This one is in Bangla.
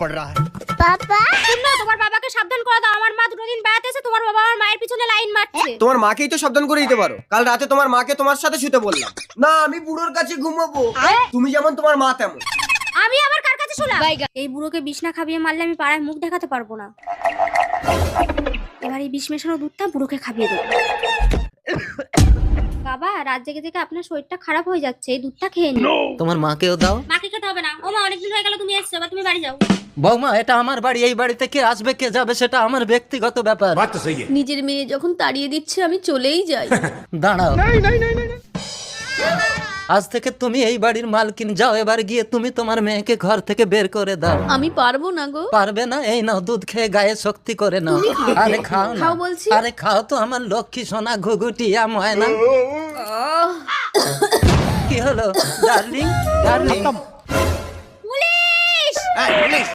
पड़ रहा है। পাপা শুনো, তোমার বাবাকে সাবধান করে দাও, আমার মা দুটো দিন বেড়াতে এসে তোমার বাবা আমার মায়ের পিছনে লাইন মারছে। তোমার মাকেই তো সাবধান করে দিতে পারো। কাল রাতে তোমার মাকে তোমার সাথে শুতে বললাম না, আমি বুড়োর কাছে ঘুমাবো। তুমি যেমন তোমার মা তেমন। আমি আবার কার কাছে শুলাম? এই বুড়োকে বিছনা খাবিয়ে মারলে আমি পাড়ায় মুখ দেখাতে পারবো না। এবার এই বিষ মেশানো দুধটা বুড়োকে খাবিয়ে দেবো। বাবা, রাত জেগে জেগে আপনার শরীরটা খারাপ হয়ে যাচ্ছে, এই দুধটা খেয়ে নিন। তোমার মাকেও দাও। মাকে খেতে হবে না। ও মা, অনেকদিন হয়ে গেল তুমি এসছো, এবার তুমি বাড়ি যাও। বৌমা, এটা আমার বাড়ি, এই বাড়িতে কে আসবে কে যাবে সেটা আমার ব্যক্তিগত ব্যাপার। बात तो सही है। নিজের মেয়ে যখন তাড়িয়ে দিচ্ছে আমি চলেই যাই। দাঁড়াও, আজ থেকে তুমি এই বাড়ির মালকিন। যাও এবার গিয়ে তুমি তোমার মেয়েকে ঘর থেকে বের করে দাও। আমি পারবো না গো। পারবে না? এই নাও দুধ খেয়ে গায়ে শক্তি করে নাও। আরে খাও না। খাও বলছি। আরে খাও তো আমার লক্ষ্মী সোনা ঘুঘুটিয়া ময়না। কি হলো ডার্লিং? Darling police! पुलिस।